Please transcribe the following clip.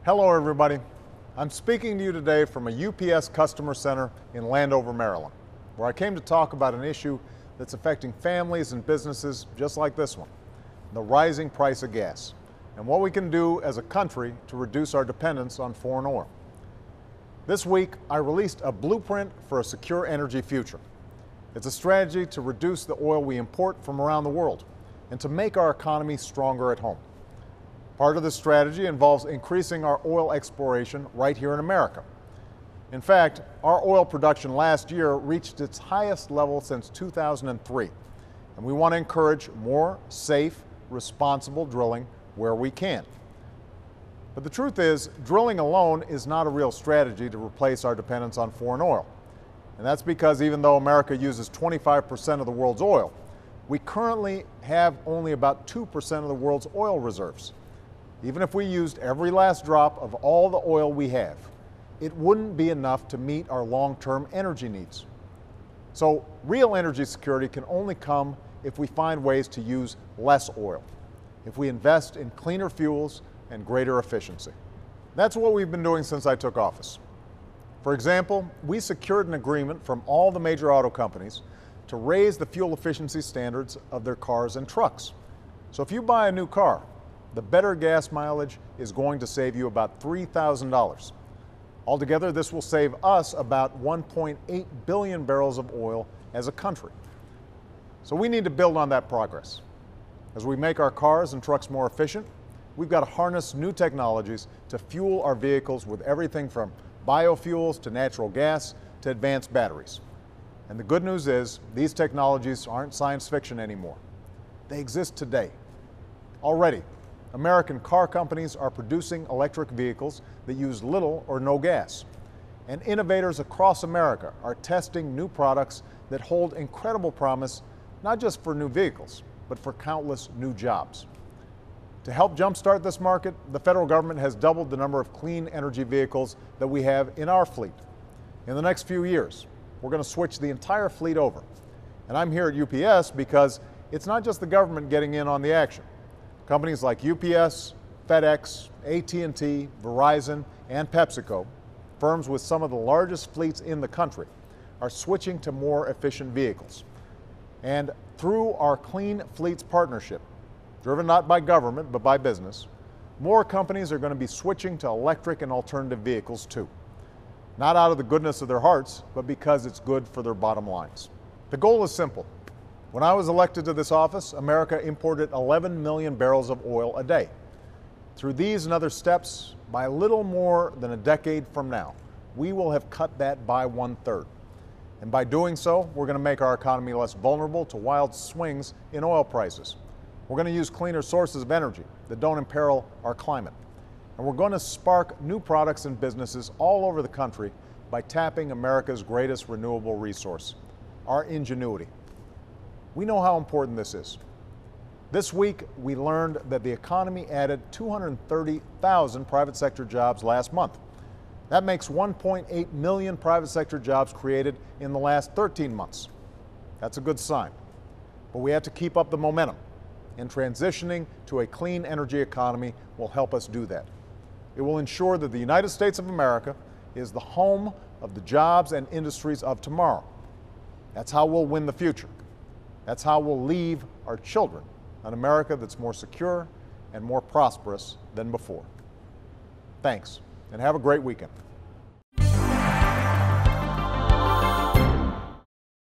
Hello everybody. I'm speaking to you today from a UPS customer center in Landover, Maryland, where I came to talk about an issue that's affecting families and businesses just like this one, the rising price of gas, and what we can do as a country to reduce our dependence on foreign oil. This week, I released a blueprint for a secure energy future. It's a strategy to reduce the oil we import from around the world and to make our economy stronger at home. Part of this strategy involves increasing our oil exploration right here in America. In fact, our oil production last year reached its highest level since 2003, and we want to encourage more safe, responsible drilling where we can. But the truth is, drilling alone is not a real strategy to replace our dependence on foreign oil. And that's because even though America uses 25% of the world's oil, we currently have only about 2% of the world's oil reserves. Even if we used every last drop of all the oil we have, it wouldn't be enough to meet our long-term energy needs. So real energy security can only come if we find ways to use less oil, if we invest in cleaner fuels and greater efficiency. That's what we've been doing since I took office. For example, we secured an agreement from all the major auto companies to raise the fuel efficiency standards of their cars and trucks. So if you buy a new car, the better gas mileage is going to save you about $3,000. Altogether, this will save us about 1.8 billion barrels of oil as a country. So we need to build on that progress. As we make our cars and trucks more efficient, we've got to harness new technologies to fuel our vehicles with everything from biofuels to natural gas to advanced batteries. And the good news is, these technologies aren't science fiction anymore. They exist today. Already, American car companies are producing electric vehicles that use little or no gas. And innovators across America are testing new products that hold incredible promise, not just for new vehicles, but for countless new jobs. To help jumpstart this market, the federal government has doubled the number of clean energy vehicles that we have in our fleet. In the next few years, we're going to switch the entire fleet over. And I'm here at UPS because it's not just the government getting in on the action. Companies like UPS, FedEx, AT&T, Verizon, and PepsiCo, firms with some of the largest fleets in the country, are switching to more efficient vehicles. And through our Clean Fleets Partnership, driven not by government but by business, more companies are going to be switching to electric and alternative vehicles too. Not out of the goodness of their hearts, but because it's good for their bottom lines. The goal is simple. When I was elected to this office, America imported 11 million barrels of oil a day. Through these and other steps, by a little more than a decade from now, we will have cut that by 1/3. And by doing so, we're going to make our economy less vulnerable to wild swings in oil prices. We're going to use cleaner sources of energy that don't imperil our climate. And we're going to spark new products and businesses all over the country by tapping America's greatest renewable resource, our ingenuity. We know how important this is. This week, we learned that the economy added 230,000 private sector jobs last month. That makes 1.8 million private sector jobs created in the last 13 months. That's a good sign. But we have to keep up the momentum, and transitioning to a clean energy economy will help us do that. It will ensure that the United States of America is the home of the jobs and industries of tomorrow. That's how we'll win the future. That's how we'll leave our children an America that's more secure and more prosperous than before. Thanks, and have a great weekend.